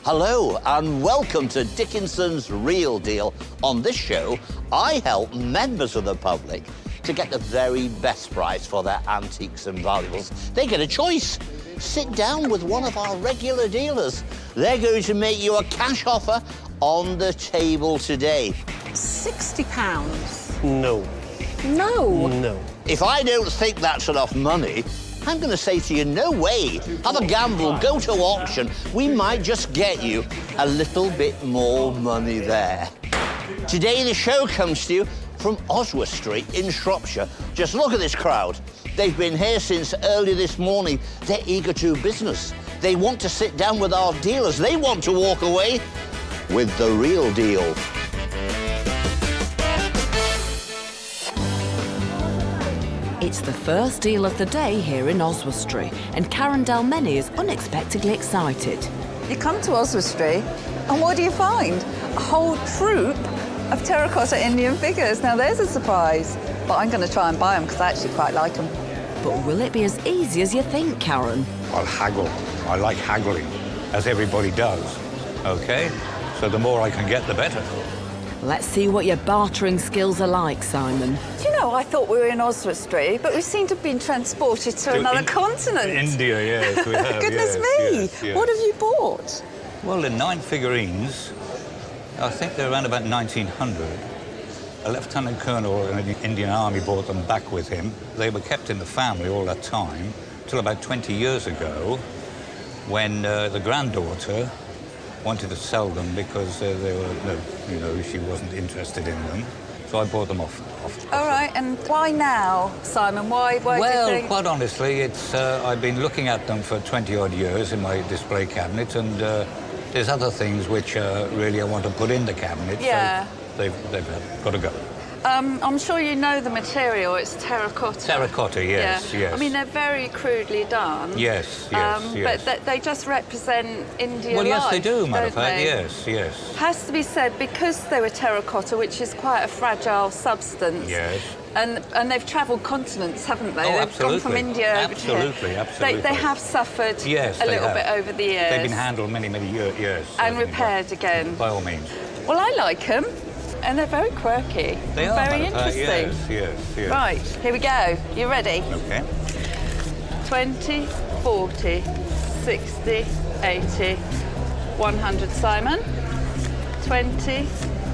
Hello and welcome to Dickinson's Real Deal. On this show, I help members of the public to get the very best price for their antiques and valuables. They get a choice. Sit down with one of our regular dealers. They're going to make you a cash offer on the table today. £60? No. No? No. If I don't think that's enough money, I'm going to say to you, no way. Have a gamble, go to auction. We might just get you a little bit more money there. Today, the show comes to you from Oswestry in Shropshire. Just look at this crowd. They've been here since early this morning. They're eager to do business. They want to sit down with our dealers. They want to walk away with the real deal. It's the first deal of the day here in Oswestry, and Karen Dalmeny is unexpectedly excited. You come to Oswestry, and what do you find? A whole troupe of terracotta Indian figures. Now, there's a surprise. But I'm going to try and buy them because I actually quite like them. But will it be as easy as you think, Karen? I'll haggle. I like haggling, as everybody does, OK? So the more I can get, the better. Let's see what your bartering skills are like, Simon. Do you know, I thought we were in Oswestry, but we seem to have been transported to another continent. India, yes, we have. Goodness me! Yes. What have you bought? Well, the 9 figurines, I think they're around about 1900. A lieutenant colonel in the Indian Army brought them back with him. They were kept in the family all that time, till about 20 years ago, when the granddaughter wanted to sell them because they were, she wasn't interested in them. So I bought them off. All right, and why now, Simon? Why do you think? Quite honestly, it's I've been looking at them for 20-odd years in my display cabinet, and there's other things which really I want to put in the cabinet. Yeah. So they've got to go. I'm sure you know the material. It's terracotta. Terracotta, yes, yeah. yes. I mean, they're very crudely done. Yes. But they just represent Indian Well, yes, life, they do, matter of fact, they? yes. Has to be said, because they were terracotta, which is quite a fragile substance. Yes. And they've travelled continents, haven't they? Oh, They've absolutely. gone from India over to here. Absolutely. They have suffered a little bit over the years. They've been handled many years. And repaired again. By all means. Well, I like them. And they're very quirky. They are very interesting. Yes. Right, here we go. You ready? OK. 20, 40, 60, 80, 100, Simon. 20,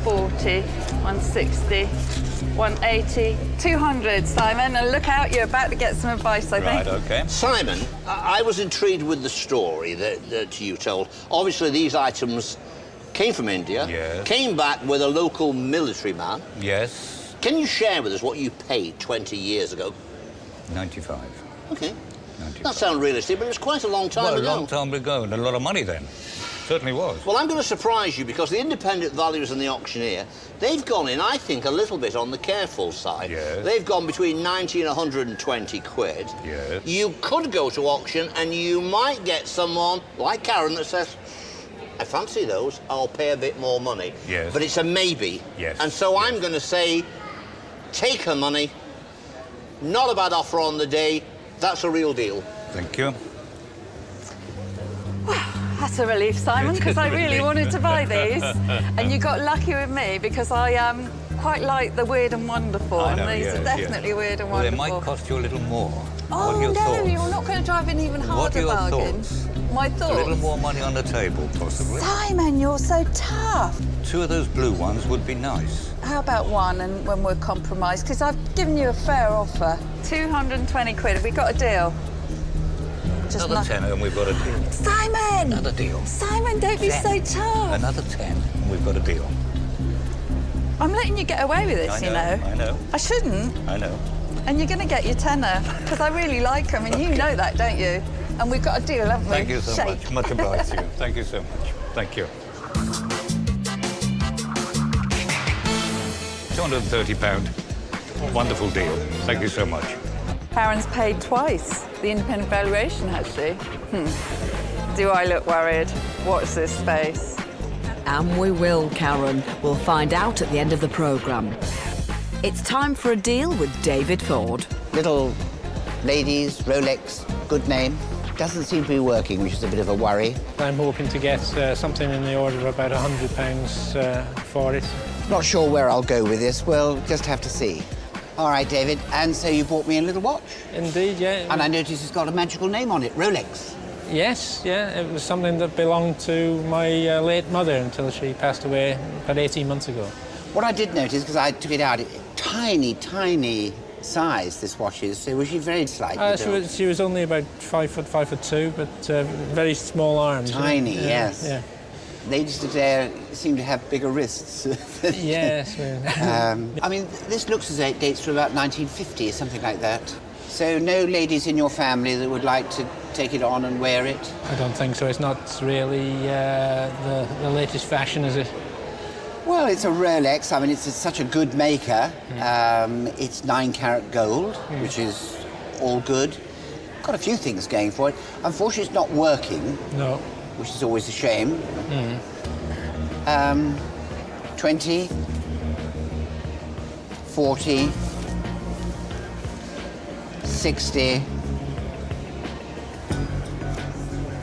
40, 160, 180, 200, Simon. And look out, you're about to get some advice, I think. Right, OK. Simon, I was intrigued with the story that you told. Obviously, these items came from India, yes. Came back with a local military man. Yes. Can you share with us what you paid 20 years ago? 95. OK. 95. That sounds realistic, but it was quite a long time ago. Well, a long time ago, and a lot of money then. Certainly was. Well, I'm going to surprise you, because the independent valuers and the auctioneer, they've gone in, I think, a little bit on the careful side. Yes. They've gone between 90 and 120 quid. Yes. You could go to auction and you might get someone like Karen that says, I fancy those, I'll pay a bit more money. Yes. But it's a maybe. Yes. And so I'm going to say, take her money. Not a bad offer on the day. That's a real deal. Thank you. That's a relief, Simon, because I really wanted to buy these. And you got lucky with me, because I quite like the weird and wonderful. I know, and these are definitely weird and wonderful. Well, they might cost you a little more. Oh, what are your no, thoughts? you're not going to drive an even harder What are your bargain. thoughts? My thoughts? A little more money on the table, possibly. Simon, you're so tough. 2 of those blue ones would be nice. How about one, and when we're compromised? Because I've given you a fair offer. 220 quid. Have we got a deal? Just Another 10 and we've got a deal. Simon! Another deal. Simon, don't be 10. so tough. Another 10 and we've got a deal. I'm letting you get away with this, you know. I know. I shouldn't. I know. And you're going to get your tenner, because I really like them, and you know that, don't you? And we've got a deal, haven't we? Thank you so Shake. much. Much obliged to you. Thank you so much. Thank you. £230. Wonderful deal. Thank you so much. Karen's paid twice. The independent valuation, actually. Do I look worried? Watch this space. And we will, Karen. We'll find out at the end of the programme. It's time for a deal with David Ford. Little ladies, Rolex, good name. doesn't seem to be working, which is a bit of a worry. I'm hoping to get something in the order of about £100 for it. Not sure where I'll go with this. We'll just have to see. All right, David, and so you bought me a little watch? Indeed, yeah. And I notice it's got a magical name on it, Rolex. Yes, yeah, it was something that belonged to my late mother until she passed away about 18 months ago. What I did notice, because I took it out, tiny, tiny size this watch is. So was she very slightly she was only about 5'2", but very small arms. Tiny, yes. Yeah. Ladies today seem to have bigger wrists. Yes. I mean, this looks as though it dates from about 1950 or something like that. So no ladies in your family that would like to take it on and wear it? I don't think so. It's not really the latest fashion, is it? Well, it's a Rolex. I mean, it's such a good maker. It's 9-carat gold, which is all good. Got a few things going for it. Unfortunately, it's not working. No. Which is always a shame. 20, 40, 60,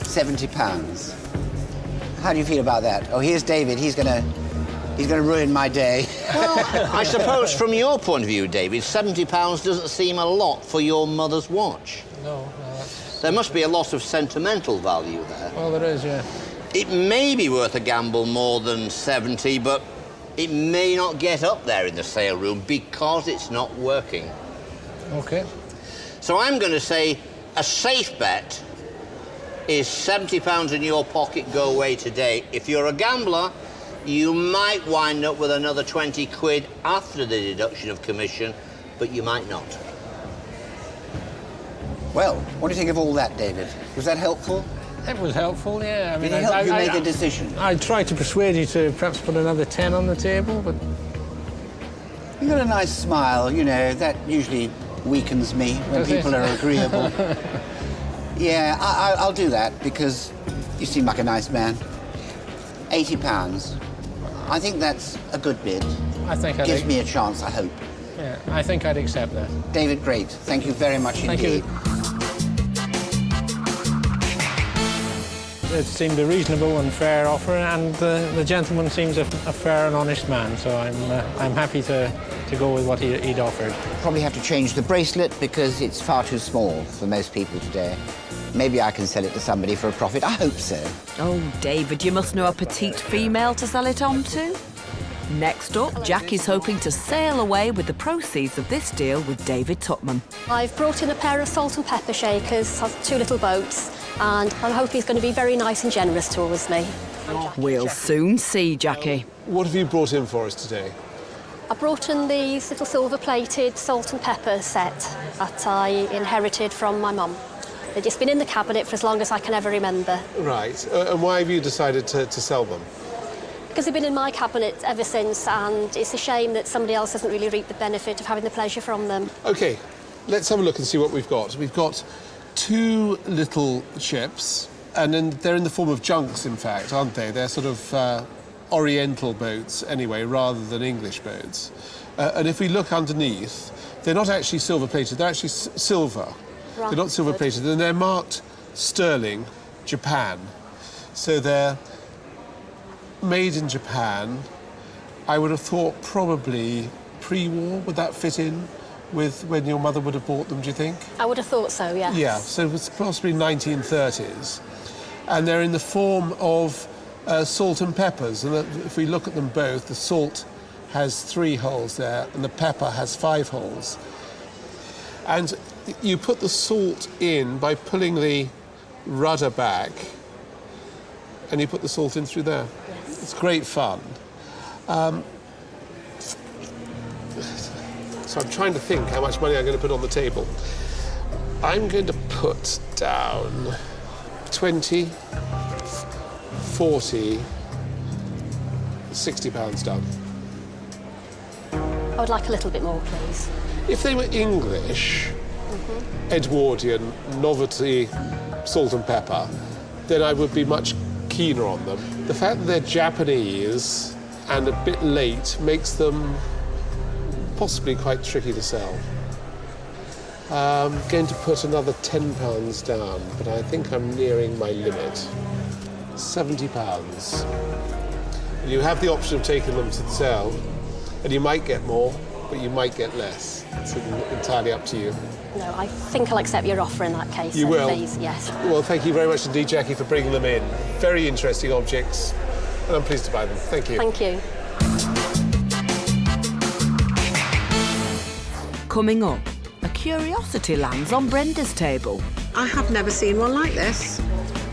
70 pounds. How do you feel about that? Oh, here's David. He's gonna ruin my day. Well, I suppose from your point of view, David, £70 doesn't seem a lot for your mother's watch. No. There must be a lot of sentimental value there. Well, there is, yeah. It may be worth a gamble more than 70, but it may not get up there in the sale room because it's not working. OK. So I'm going to say a safe bet is £70 in your pocket, go away today. If you're a gambler, you might wind up with another 20 quid after the deduction of commission, but you might not. Well, what do you think of all that, David? Was that helpful? It was helpful, yeah. I mean, Did it help you make a decision? I tried to persuade you to perhaps put another 10 on the table, but... You got a nice smile, you know, that usually weakens me when people are agreeable. Yeah, I'll do that because you seem like a nice man. £80. I think that's a good bid. I think Gives me a chance, I hope. Yeah, I think I'd accept that. David, great. Thank you very much indeed. Thank you. It seemed a reasonable and fair offer, and the gentleman seems a fair and honest man, so I'm happy to go with what he'd offered. Probably have to change the bracelet because it's far too small for most people today. Maybe I can sell it to somebody for a profit. I hope so. Oh, David, you must know a petite female to sell it on to. Next up, Jackie's hoping to sail away with the proceeds of this deal with David Tupman. I've brought in a pair of salt and pepper shakers, 2 little boats, and I hope he's going to be very nice and generous towards me. We'll soon see, Jackie. What have you brought in for us today? I brought in these little silver-plated salt and pepper set that I inherited from my mum. They've just been in the cabinet for as long as I can ever remember. Right. And why have you decided to sell them? Because they've been in my cabinet ever since, and it's a shame that somebody else doesn't really reap the benefit of having the pleasure from them. OK, let's have a look and see what we've got. We've got 2 little ships, and then they're in the form of junks, in fact, aren't they? They're sort of oriental boats, anyway, rather than English boats. And if we look underneath, they're not actually silver-plated, they're actually silver. Right. They're not silver-plated, and they're marked Sterling, Japan. So they're made in Japan. I would have thought probably pre-war. Would that fit in with when your mother would have bought them, do you think? I would have thought so, yes. Yeah, so it's possibly 1930s. And they're in the form of salt and peppers. And if we look at them both, the salt has 3 holes there and the pepper has 5 holes. And you put the salt in by pulling the rudder back, and you put the salt in through there. Yes. It's great fun. So I'm trying to think how much money I'm going to put on the table. I'm going to put down 20, 40, £60 down. I would like a little bit more, please. If they were English, Edwardian, novelty, salt and pepper, then I would be much keener on them. The fact that they're Japanese and a bit late makes them possibly quite tricky to sell. I'm going to put another £10 down, but I think I'm nearing my limit. £70. You have the option of taking them to the sale, and you might get more, but you might get less. It's entirely up to you. No, I think I'll accept your offer in that case. You will? Please, yes. Well, thank you very much indeed, Jackie, for bringing them in. Very interesting objects, and I'm pleased to buy them. Thank you. Thank you. Coming up, a curiosity lands on Brenda's table. I have never seen one like this.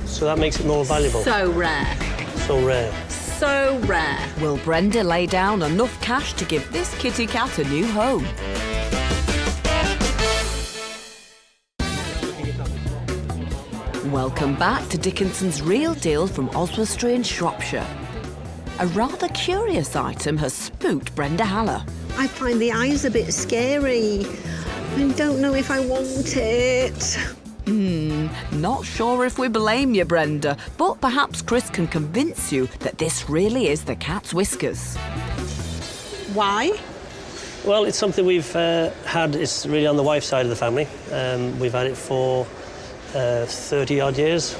So that makes it more valuable. So rare. So rare. So rare. Will Brenda lay down enough cash to give this kitty cat a new home? Welcome back to Dickinson's Real Deal from Oswestry in Shropshire. A rather curious item has spooked Brenda Haller. I find the eyes a bit scary. I don't know if I want it. Not sure if we blame you, Brenda, but perhaps Chris can convince you that this really is the cat's whiskers. Why? Well, it's something we've had. It's really on the wife's side of the family. We've had it for 30-odd years.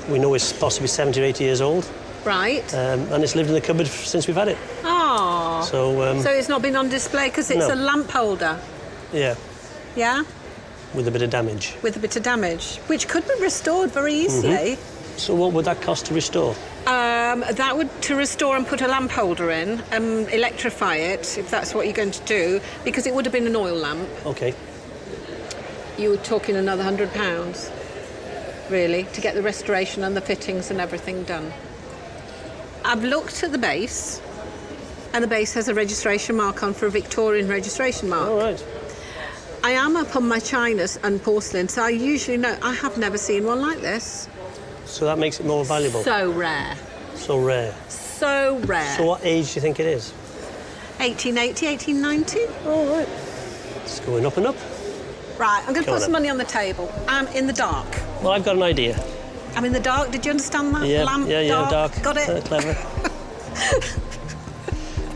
We know it's possibly 70 or 80 years old. Right. And it's lived in the cupboard since we've had it. Oh. So it's not been on display because it's no. a lamp holder. Yeah, Yeah? with a bit of damage. With a bit of damage, which could be restored very easily. So what would that cost to restore? That would, to restore and put a lamp holder in, electrify it, if that's what you're going to do, because it would have been an oil lamp. Okay. You were talking another £100, really, to get the restoration and the fittings and everything done. I've looked at the base, and the base has a registration mark on for a Victorian registration mark. All right. I am up on my chinas and porcelain, so I usually know. I have never seen one like this. So that makes it more valuable. So rare. So rare. So rare. So what age do you think it is? 1880, 1890. All right. It's going up and up. Right, I'm going to Go on put some then. money on the table. I'm in the dark. Well, I've got an idea. I'm in the dark. Did you understand that? Yeah, Lamp, yeah, dark. Got it? Clever.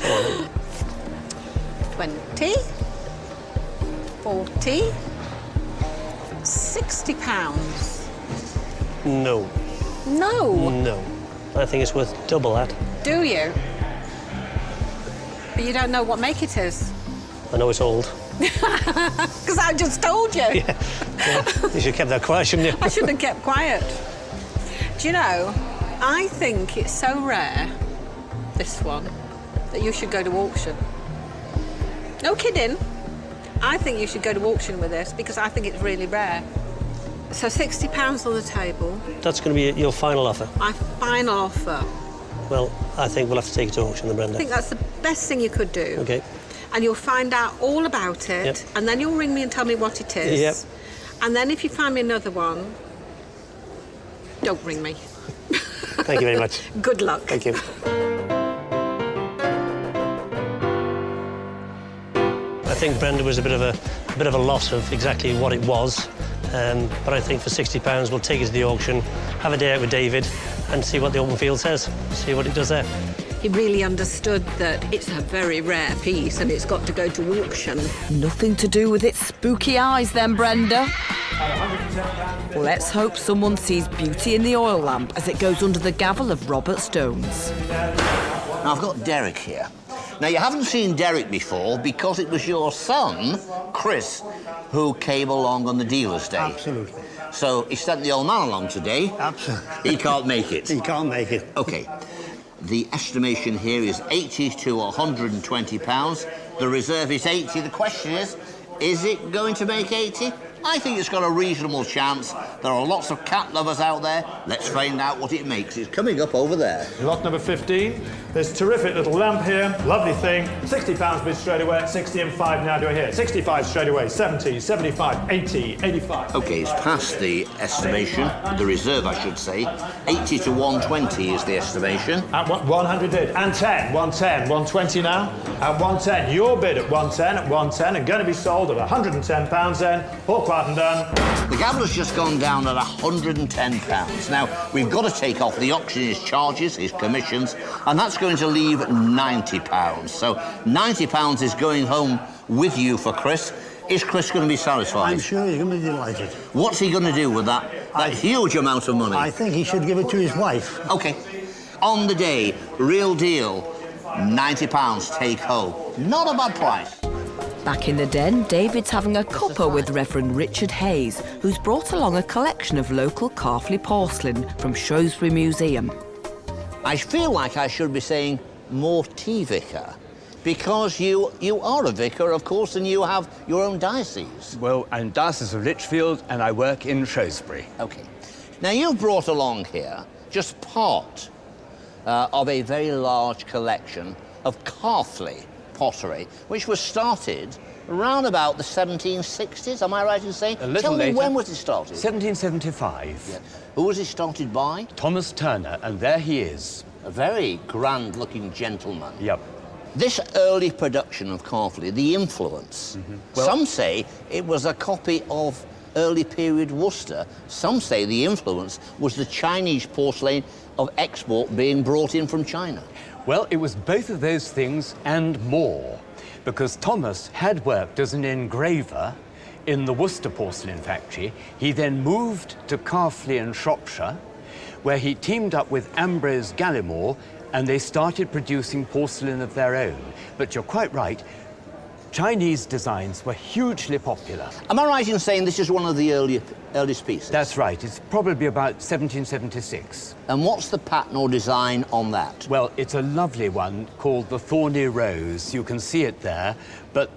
Go on then. 20, 40, £60. No. No. No. I think it's worth double that. Do you? But you don't know what make it is. I know it's old. Because I just told you. Yeah. You should have kept that quiet, shouldn't you? I should have kept quiet. Do you know, I think it's so rare, this one, that you should go to auction. No kidding. I think you should go to auction with this because I think it's really rare. So £60 on the table. That's going to be your final offer. My final offer. Well, I think we'll have to take it to auction, then, Brenda. I think that's the best thing you could do. Okay. And you'll find out all about it, Yep. and then you'll ring me and tell me what it is. Yep. And then if you find me another one, don't ring me. Thank you very much. Good luck. Thank you. I think Brenda was a bit of a loss of exactly what it was, but I think for £60 we'll take it to the auction, have a day out with David, and see what the open field says. See what it does there. He really understood that it's a very rare piece and it's got to go to auction. Nothing to do with its spooky eyes then, Brenda. Let's hope someone sees beauty in the oil lamp as it goes under the gavel of Robert Stones. Now, I've got Derek here. Now, you haven't seen Derek before because it was your son, Chris, who came along on the dealer's day. Absolutely. So he sent the old man along today. Absolutely. He can't make it. He can't make it. OK. The estimation here is £80 to £120. The reserve is 80. The question is it going to make 80? I think it's got a reasonable chance. There are lots of cat lovers out there. Let's find out what it makes. It's coming up over there. Lot number 15. This terrific little lamp here. Lovely thing. £60 bid straight away. 60 and 5 now do I hear. 65 straight away. 70, 75, 80, 85. OK, it's past the estimation. The reserve, I should say. 80 to 120 is the estimation. At 100 bid. And 10. 110. 120 now. At 110. Your bid at 110. At 110. And going to be sold at £110 then. All quiet and done. The gavel has just gone down at £110. Now, we've got to take off the auctioneer's charges, his commissions, and that's going to leave £90. So £90 is going home with you for Chris. Is Chris going to be satisfied? I'm sure he's going to be delighted. What's he going to do with that huge amount of money? I think he should give it to his wife. OK. On the day, real deal, £90 take home. Not a bad price. Back in the den, David's having a cuppa with Reverend Richard Hayes, who's brought along a collection of local Carfley porcelain from Shrewsbury Museum. I feel like I should be saying more tea vicar, because you are a vicar, of course, and you have your own diocese. Well, I'm Diocese of Lichfield, and I work in Shrewsbury. OK. Now, you've brought along here just part of a very large collection of Carfley pottery, which was started around about the 1760s, am I right in saying? A little Tell me, later. when was it started? 1775. Yeah. Who was it started by? Thomas Turner, and there he is. A very grand-looking gentleman. Yep. This early production of Carfley, the influence, Well, some say it was a copy of early period Worcester. Some say the influence was the Chinese porcelain of export being brought in from China. Well, it was both of those things and more, because Thomas had worked as an engraver in the Worcester porcelain factory. He then moved to Carfley in Shropshire, where he teamed up with Ambrose Gallimore, and they started producing porcelain of their own. But you're quite right, Chinese designs were hugely popular. Am I right in saying this is one of the earliest pieces? That's right. It's probably about 1776. And what's the pattern or design on that? Well, it's a lovely one called the Thorny Rose. You can see it there, but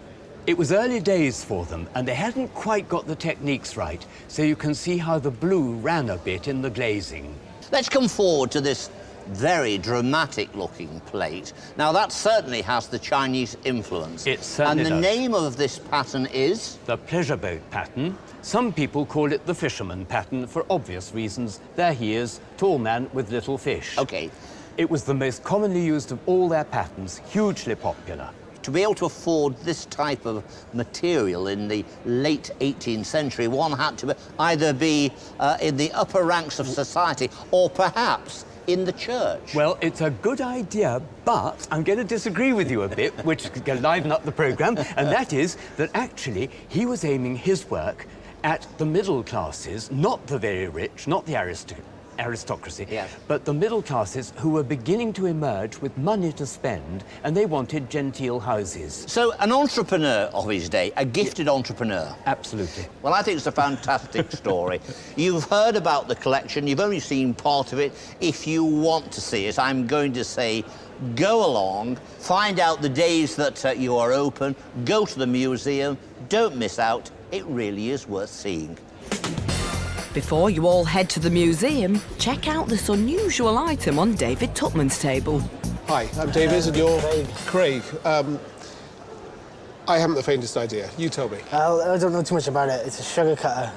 it was early days for them, and they hadn't quite got the techniques right, so you can see how the blue ran a bit in the glazing. Let's come forward to this very dramatic-looking plate. Now, that certainly has the Chinese influence. It certainly And the does. name of this pattern is? The pleasure boat pattern. Some people call it the fisherman pattern for obvious reasons. There he is, tall man with little fish. OK. It was the most commonly used of all their patterns, hugely popular. To be able to afford this type of material in the late 18th century, one had to either be in the upper ranks of society or perhaps in the church. Well, it's a good idea, but I'm going to disagree with you a bit, which could liven up the programme, and that is that actually he was aiming his work at the middle classes, not the very rich, not the aristocracy, but the middle classes who were beginning to emerge with money to spend, and they wanted genteel houses. So an entrepreneur of his day, a gifted entrepreneur. Absolutely. Well, I think it's a fantastic story. You've heard about the collection, you've only seen part of it. If you want to see it, I'm going to say go along, find out the days that you are open, go to the museum, don't miss out. It really is worth seeing. Before you all head to the museum, check out this unusual item on David Tupman's table. Hi, I'm David, and you're Craig. I haven't the faintest idea. You tell me. I don't know too much about it. It's a sugar cutter.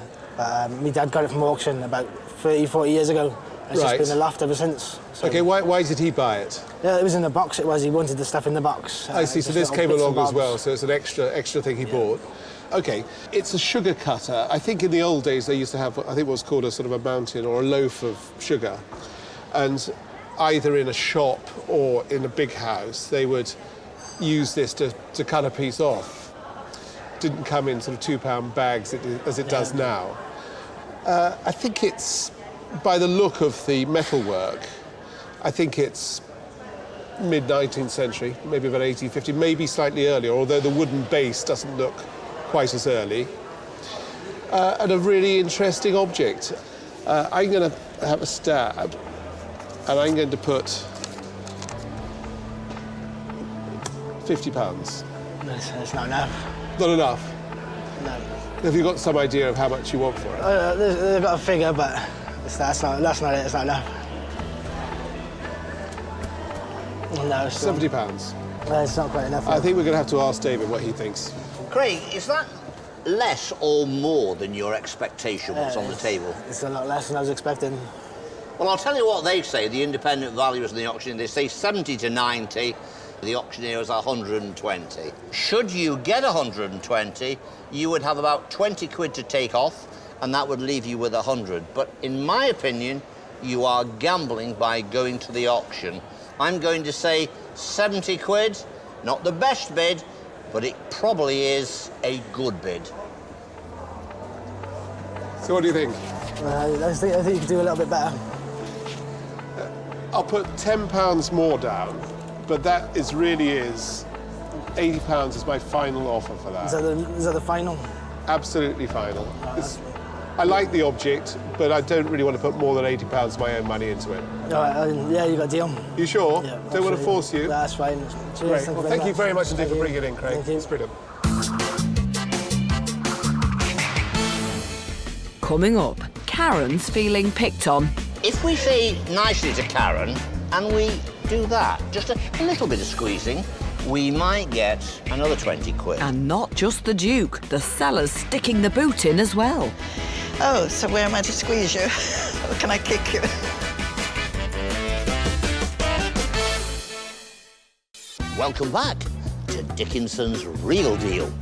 My dad got it from auction about 30, 40 years ago. It's just been in the loft ever since. So. OK, why did he buy it? Yeah, it was in the box. It was. He wanted the stuff in the box. I see, so this came along as well, so it's an extra thing he bought. OK, it's a sugar cutter. I think in the old days they used to have, I think, what's called a sort of a mountain or a loaf of sugar. And either in a shop or in a big house, they would use this to cut a piece off. Didn't come in sort of £2 bags as it does now. I think it's, by the look of the metalwork, I think it's mid-19th century, maybe about 1850, maybe slightly earlier, although the wooden base doesn't look quite as early. And a really interesting object. I'm going to have a stab, and I'm going to put £50. That's not enough. Not enough? No. Have you got some idea of how much you want for it? They've got a figure, but that's not it. It's not enough. No, it's £70. No, it's not quite enough. I think we're going to have to ask David what he thinks. Craig, is that less or more than your expectation was on the table? It's a lot less than I was expecting. Well, I'll tell you what they say, the independent valuers in the auction. They say 70 to 90. The auctioneer is 120. Should you get 120, you would have about 20 quid to take off, and that would leave you with 100. But in my opinion, you are gambling by going to the auction. I'm going to say 70 quid, not the best bid, but it probably is a good bid. So what do you think? I think you could do a little bit better. I'll put £10 more down, but that really is £80 is my final offer for that. Is that the final? Absolutely final. I like the object, but I don't really want to put more than £80 of my own money into it. Yeah, you got a deal. You sure? Yeah, don't want to force you? That's fine. Great. Cheers, Well, thank you very much indeed for bringing it in, Craig. Thank you. It's brilliant. Coming up, Karen's feeling picked on. If we say nicely to Karen, and we do that, just a little bit of squeezing, we might get another 20 quid. And not just the Duke, the seller's sticking the boot in as well. Oh, so where am I to squeeze you? Or can I kick you? Welcome back to Dickinson's Real Deal.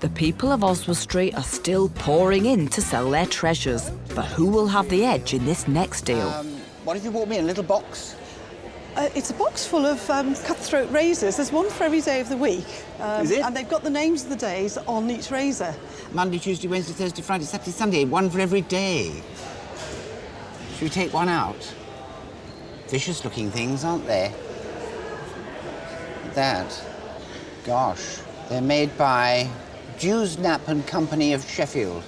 The people of Oswestry are still pouring in to sell their treasures. But who will have the edge in this next deal? What have you bought me, a little box? It's a box full of cutthroat razors. There's one for every day of the week. Is it? And they've got the names of the days on each razor. Monday, Tuesday, Wednesday, Thursday, Friday, Saturday, Sunday. One for every day. Should we take one out? Vicious-looking things, aren't they? That. Gosh. They're made by Dewsnap and Company of Sheffield.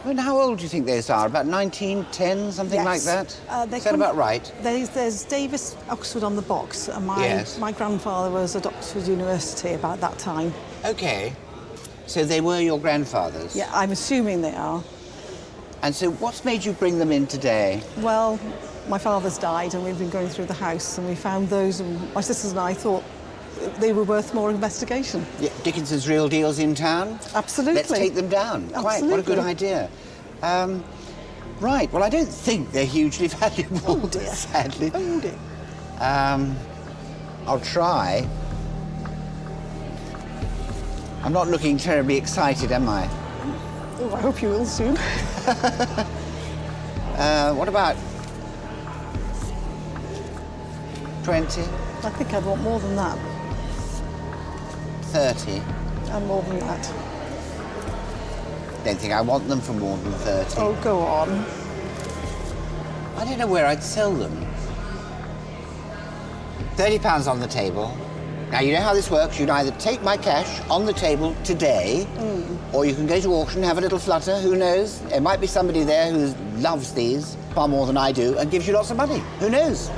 I mean, how old do you think those are? About 1910, something like that? Is that about right? There's Davis Oxford on the box, and my grandfather was at Oxford University about that time. OK. So they were your grandfathers? Yeah, I'm assuming they are. And so what's made you bring them in today? Well, my father's died, and we've been going through the house, and we found those, and my sisters and I thought they were worth more investigation. Yeah, Dickinson's Real Deal's in town? Absolutely. Let's take them down. Quite, what a good idea. Right, well, I don't think they're hugely valuable, oh dear. Sadly. Oh dear. I'll try. I'm not looking terribly excited, am I? Oh, I hope you will soon. What about 20? I think I'd want more than that. 30? And more than that. Don't think I want them for more than 30. Oh, go on. I don't know where I'd sell them. £30 on the table. Now, you know how this works. You'd either take my cash on the table today, or you can go to auction, have a little flutter, who knows? There might be somebody there who loves these far more than I do and gives you lots of money. Who knows?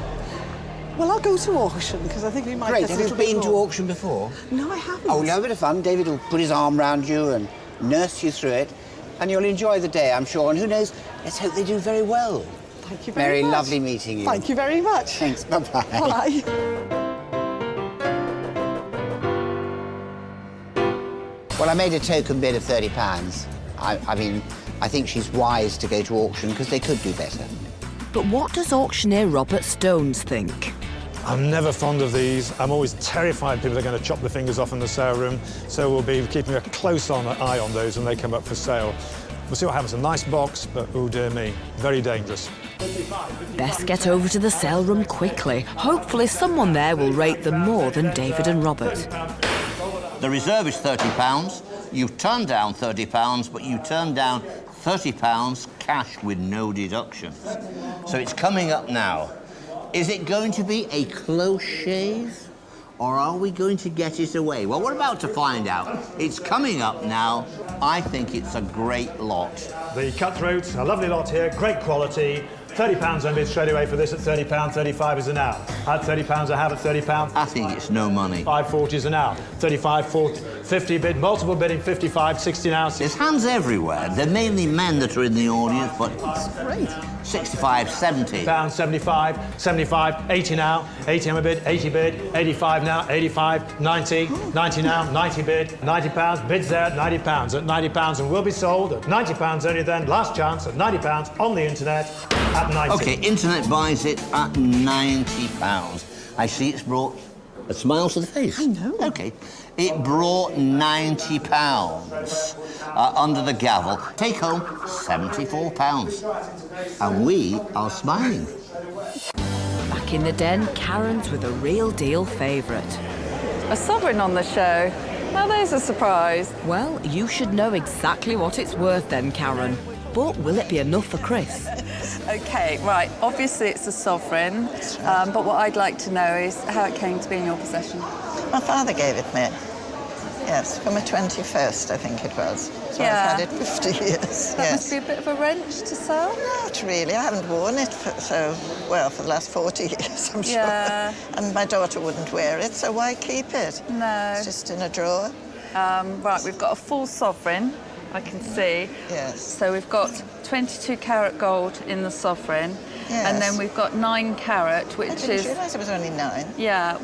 Well, I'll go to auction, because I think we might get a little bit more. Have you been to auction before? No, I haven't. Oh, we'll have a bit of fun. David will put his arm round you and nurse you through it, and you'll enjoy the day, I'm sure. And who knows, let's hope they do very well. Thank you very much. Very lovely meeting you. Thank you very much. Thanks, bye-bye. Bye. Well, I made a token bid of £30. I mean, I think she's wise to go to auction because they could do better. But what does auctioneer Robert Stones think? I'm never fond of these. I'm always terrified people are going to chop their fingers off in the sale room, so we'll be keeping a close eye on those when they come up for sale. We'll see what happens. A nice box, but oh dear me, very dangerous. Best get over to the sale room quickly. Hopefully someone there will rate them more than David and Robert. The reserve is £30. You've turned down £30, but you turned down £30 cash with no deductions. So it's coming up now. Is it going to be a close shave, or are we going to get it away? Well, we're about to find out. It's coming up now. I think it's a great lot. The cutthroats, a lovely lot here, great quality. £30 on bid straight away for this at £30, 35 is an hour. At £30, I have at £30. I think it's no money. 5.40 is an hour. 35, 40, 50 bid, multiple bidding, 55, 60 now. There's hands everywhere. They're mainly men that are in the audience, but it's great. 65, 70. Pounds, 75, 75, 80 now, 80 on a bid, 80 bid, 85 now, 85, 90, 90 now, 90 bid, £90, bids there at £90, at £90 and will be sold at £90 only then, last chance at £90 on the internet at 90. OK, internet buys it at £90. I see it's brought a smile to the face. I know. OK, it brought £90 under the gavel. Take home £74. And we are smiling. Back in the den, Karen's with a real deal favourite. A sovereign on the show. Now there's a surprise. Well, you should know exactly what it's worth then, Karen. But will it be enough for Chris? OK, right, obviously it's a sovereign, but what I'd like to know is how it came to be in your possession. My father gave it me. Yes, for my 21st, I think it was. So Yeah. I've had it 50 years. That yes. must be a bit of a wrench to sell. Not really. I haven't worn it for the last 40 years, I'm Yeah. sure. And my daughter wouldn't wear it, so why keep it? No. It's just in a drawer. Right, we've got a full sovereign, I can see. Yes. So we've got 22 carat gold in the sovereign. Yes. And then we've got 9 carat, which I didn't realise it was only 9. Yeah,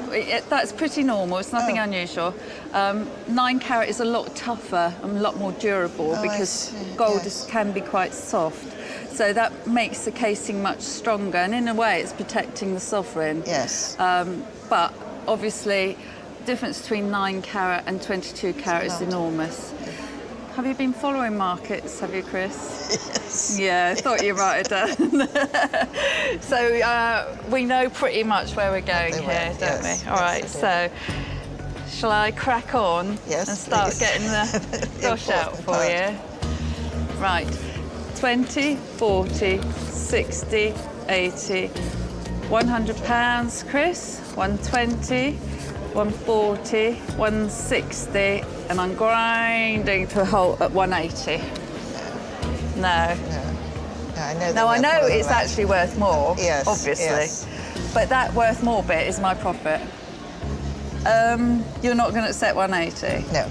that's pretty normal. It's nothing unusual. 9 carat is a lot tougher and a lot more durable because gold can be quite soft. So that makes the casing much stronger, and in a way, it's protecting the sovereign. Yes. But obviously, the difference between 9 carat and 22 carat is enormous. Have you been following markets, have you, Chris? Yes. Yeah, I thought you might have done. So we know pretty much where we're going here, don't we? All right, so shall I crack on and start getting the dosh out for you? Right, 20, 40, 60, 80, £100, Chris, 120, 140, 160, and I'm grinding to a halt at 180. No. I know it's actually worth more, Yes, obviously. yes. But that worth more bit is my profit. You're not going to accept 180? No.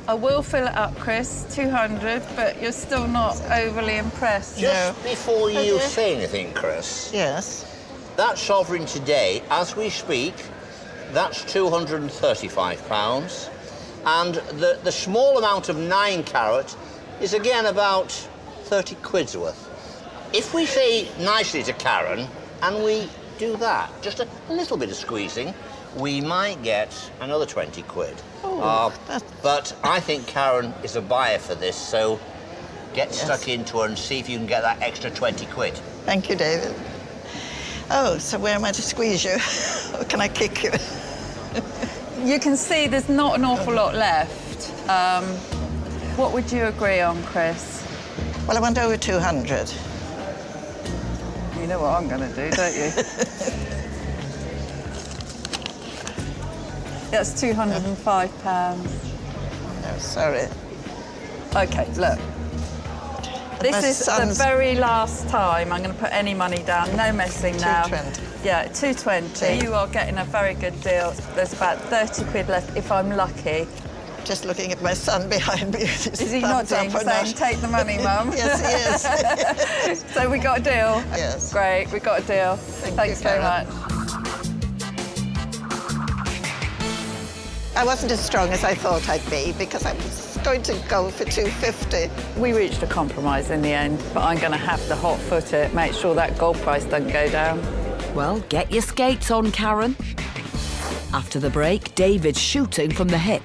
I will fill it up, Chris, 200, but you're still not overly impressed. Just before you say anything, Chris. Yes. That sovereign today, as we speak, that's £235. And the small amount of 9 carat is again about 30 quid's worth. If we say nicely to Karen, and we do that, just a little bit of squeezing, we might get another 20 quid. But I think Karen is a buyer for this, so get stuck into her and see if you can get that extra 20 quid. Thank you, David. Oh, so where am I to squeeze you? Or can I kick you? You can see there's not an awful lot left. What would you agree on, Chris? Well, I want over 200. You know what I'm going to do, don't you? That's £205. No, sorry. OK, look. This is the very last time I'm going to put any money down. No messing now. 220. Yeah, 220. You are getting a very good deal. There's about 30 quid left if I'm lucky. Just looking at my son behind me. Is he nodding, saying, take the money, Mum? Yes, he is. So we got a deal? Yes. Great, we got a deal. Thanks very much. I wasn't as strong as I thought I'd be because I was going to go for 250. We reached a compromise in the end, but I'm going to have to hot-foot it, make sure that gold price doesn't go down. Well, get your skates on, Karen. After the break, David's shooting from the hip.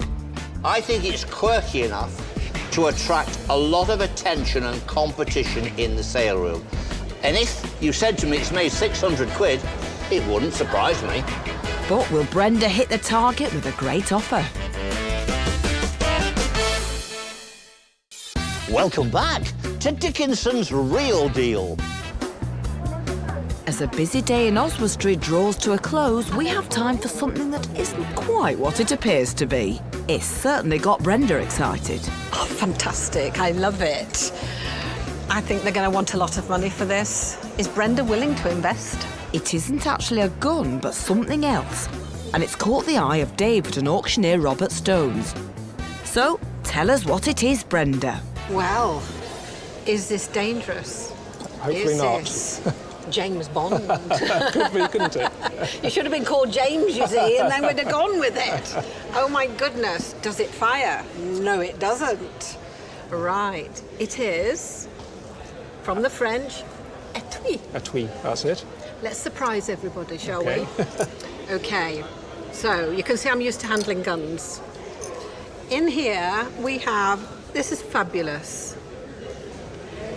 I think it's quirky enough to attract a lot of attention and competition in the sale room. And if you said to me it's made 600 quid, it wouldn't surprise me. But will Brenda hit the target with a great offer? Welcome back to Dickinson's Real Deal. As a busy day in Oswestry draws to a close, we have time for something that isn't quite what it appears to be. It's certainly got Brenda excited. Oh, fantastic. I love it. I think they're going to want a lot of money for this. Is Brenda willing to invest? It isn't actually a gun, but something else. And it's caught the eye of David and auctioneer Robert Stones. So, tell us what it is, Brenda. Well, is this dangerous? Hopefully not. Is this James Bond? Could be, couldn't it? You should have been called James, you see, and then we'd have gone with it. Oh, my goodness. Does it fire? No, it doesn't. Right. It is, from the French, étui. Étui, that's it. Let's surprise everybody, shall we? OK. So, you can see I'm used to handling guns. In here, we have, this is fabulous.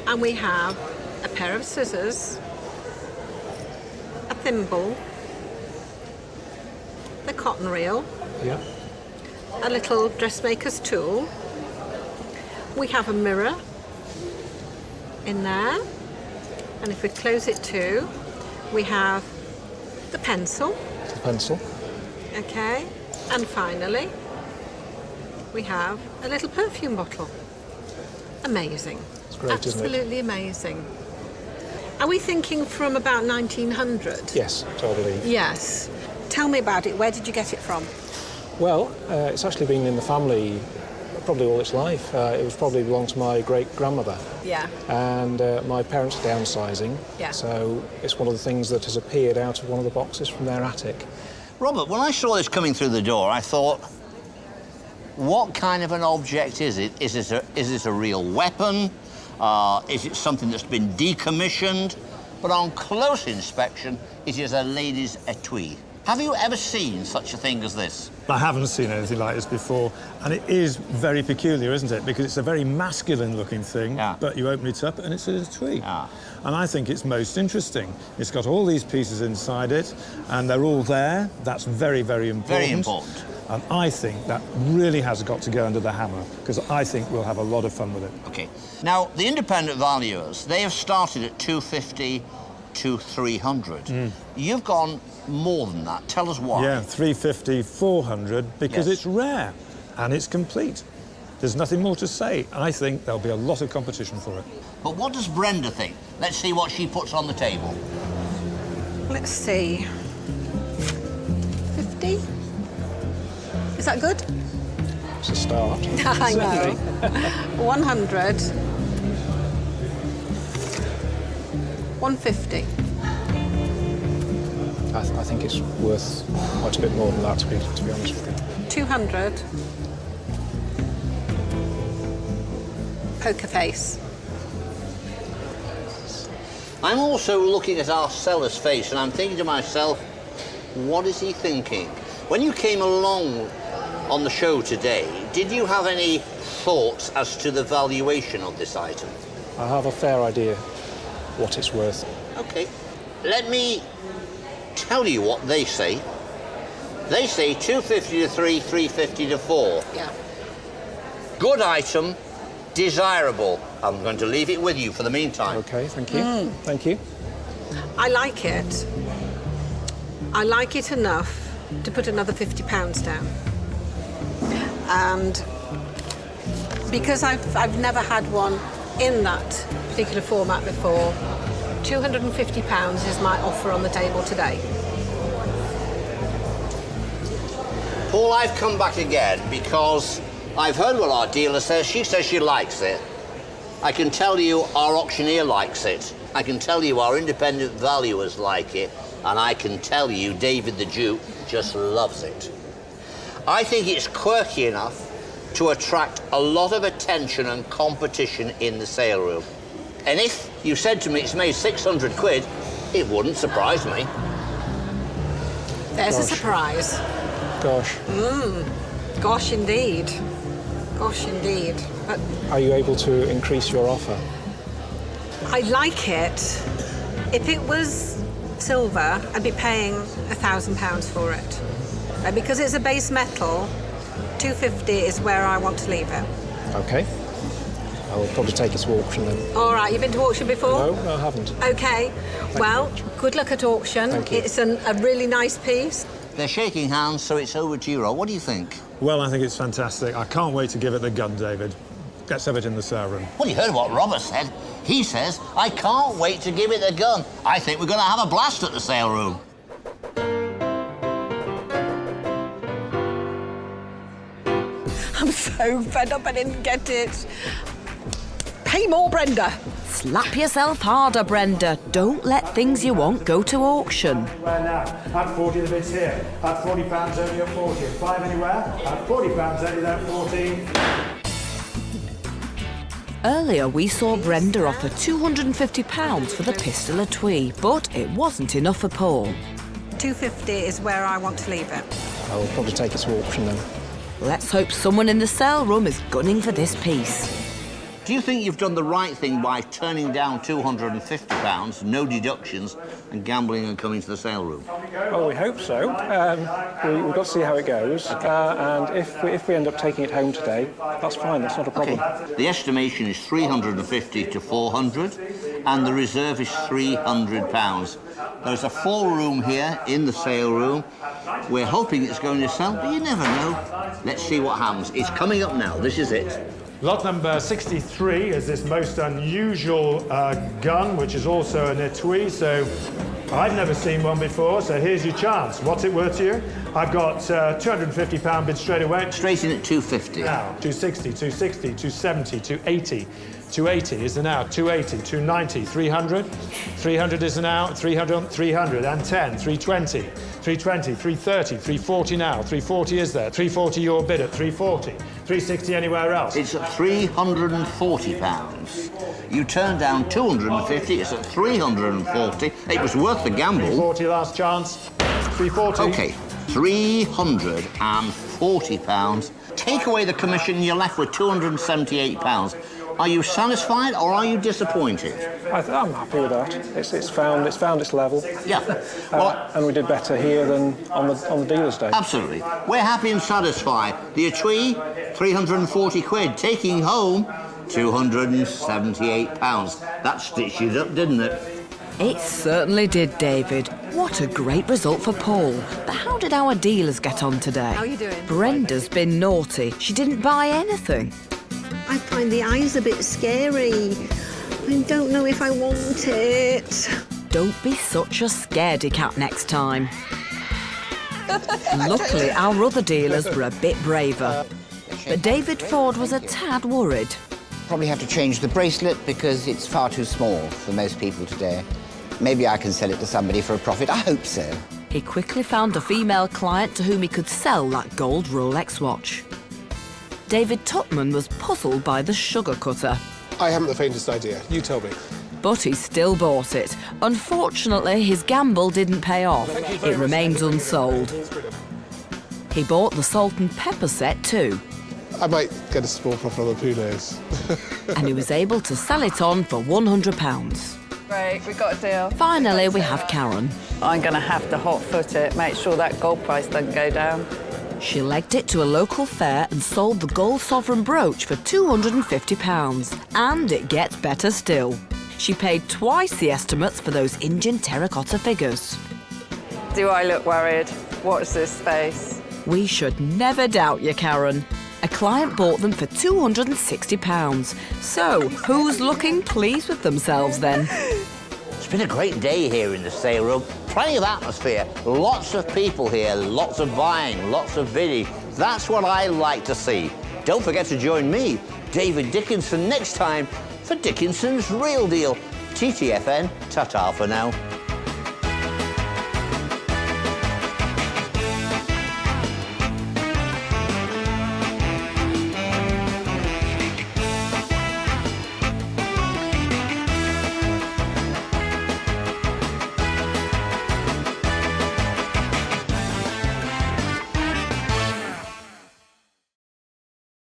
And we have a pair of scissors, a thimble, the cotton reel, Yeah. a little dressmaker's tool. We have a mirror in there. And if we close it too, we have the pencil. The pencil. Okay. And finally, we have a little perfume bottle. Amazing. It's great, isn't it? Absolutely amazing. Are we thinking from about 1900? Yes, totally. Yes. Tell me about it. Where did you get it from? Well, it's actually been in the family probably all its life. It was probably belonged to my great-grandmother. Yeah. And my parents are downsizing. Yeah. So it's one of the things that has appeared out of one of the boxes from their attic. Robert, when I saw this coming through the door, I thought, what kind of an object is it? Is it a real weapon? Is it something that's been decommissioned? But on close inspection, it is a lady's etui. Have you ever seen such a thing as this? I haven't seen anything like this before, and it is very peculiar, isn't it? Because it's a very masculine-looking thing, but you open it up and it's a tweed. And I think it's most interesting. It's got all these pieces inside it, and they're all there. That's very, very important. Very important. And I think that really has got to go under the hammer, because I think we'll have a lot of fun with it. OK. Now, the independent valuers, they have started at 250 to 300. You've gone more than that. Tell us why. Yeah, 350, 400, because it's rare and it's complete. There's nothing more to say. I think there'll be a lot of competition for it. But what does Brenda think? Let's see what she puts on the table. Let's see. 50? Is that good? It's a start. I know. 100. 150. I think it's worth quite a bit more than that, to be honest with you. 200. Poker face. I'm also looking at our seller's face, and I'm thinking to myself, what is he thinking? When you came along on the show today, did you have any thoughts as to the valuation of this item? I have a fair idea what it's worth. OK. Let me tell you what they say. They say 250 to 3, 350 to 4. Yeah. Good item, desirable. I'm going to leave it with you for the meantime. OK, thank you. Thank you. I like it. I like it enough to put another £50 down. And because I've never had one in that particular format before, £250 is my offer on the table today. Paul, I've come back again because I've heard what our dealer says. She says she likes it. I can tell you our auctioneer likes it. I can tell you our independent valuers like it. And I can tell you David the Duke just loves it. I think it's quirky enough to attract a lot of attention and competition in the sale room. And if you said to me it's made 600 quid, it wouldn't surprise me. There's a surprise. Gosh. Gosh, indeed. Gosh, indeed. But are you able to increase your offer? I like it. If it was silver, I'd be paying £1,000 for it. And because it's a base metal, 250 is where I want to leave it. OK. I will probably take it to auction then. All right, you've been to auction before? No, I haven't. OK. Well, good luck at auction. Thank you. It's a really nice piece. They're shaking hands, so it's over to you, Rob. What do you think? Well, I think it's fantastic. I can't wait to give it the gun, David. Let's have it in the sale room. Well, you heard what Robert said. He says, I can't wait to give it the gun. I think we're going to have a blast at the sale room. I'm so fed up I didn't get it. Pay more, Brenda. Slap yourself harder, Brenda. Don't let things you want go to auction. Where now? At 40 the bids here. At £40 only at 40. At 5 anywhere. At £40 only at 14. Earlier, we saw Brenda offer £250 for the pistol etui, but it wasn't enough for Paul. 250 is where I want to leave it. I will probably take it to auction then. Let's hope someone in the sale room is gunning for this piece. Do you think you've done the right thing by turning down £250, no deductions, and gambling and coming to the sale room? Well, we hope so. We've got to see how it goes. And if we end up taking it home today, that's fine, that's not a problem. Okay. The estimation is 350 to 400, and the reserve is £300. There's a full room here in the sale room. We're hoping it's going to sell, but you never know. Let's see what happens. It's coming up now. This is it. Lot number 63 is this most unusual gun, which is also an etui, so I've never seen one before, so here's your chance. What's it worth to you? I've got £250 bid straight away. Straight in at 250. Now, 260, 260, 270, 280. 280 is the now, 280, 290, 300. 300 is the now, 300, 310, 320, 320, 330, 340 now, 340 is there, 340 your bid at 340, 360 anywhere else. It's at £340. You turned down 250, it's at 340. It was worth the gamble. 340 last chance, 340. OK, £340. Take away the commission, you're left with £278. Are you satisfied or are you disappointed? I'm happy with that. It's found its level. Yeah. Well, and we did better here than on the dealer's day. Absolutely. We're happy and satisfied. The etui, 340 quid. Taking home, £278. That stitched it up, didn't it? It certainly did, David. What a great result for Paul. But how did our dealers get on today? How are you doing? Brenda's been naughty. She didn't buy anything. I find the eyes a bit scary. I don't know if I want it. Don't be such a scaredy cat next time. Luckily, our other dealers were a bit braver. But David Ford was a tad worried. Probably have to change the bracelet because it's far too small for most people today. Maybe I can sell it to somebody for a profit. I hope so. He quickly found a female client to whom he could sell that gold Rolex watch. David Tutman was puzzled by the sugar cutter. I haven't the faintest idea. You tell me. But he still bought it. Unfortunately, his gamble didn't pay off. It remains unsold. He bought the salt and pepper set too. I might get a small profit on them, who knows? And he was able to sell it on for £100. Great, we got a deal. Finally, we have Karen. I'm going to have to hot foot it, make sure that gold price doesn't go down. She legged it to a local fair and sold the gold sovereign brooch for £250. And it gets better still. She paid twice the estimates for those Indian terracotta figures. Do I look worried? Watch this space. We should never doubt you, Karen. A client bought them for £260. So, who's looking pleased with themselves then? It's been a great day here in the sale room. Plenty of atmosphere, lots of people here, lots of buying, lots of bidding. That's what I like to see. Don't forget to join me, David Dickinson, next time for Dickinson's Real Deal. TTFN, ta-ta for now.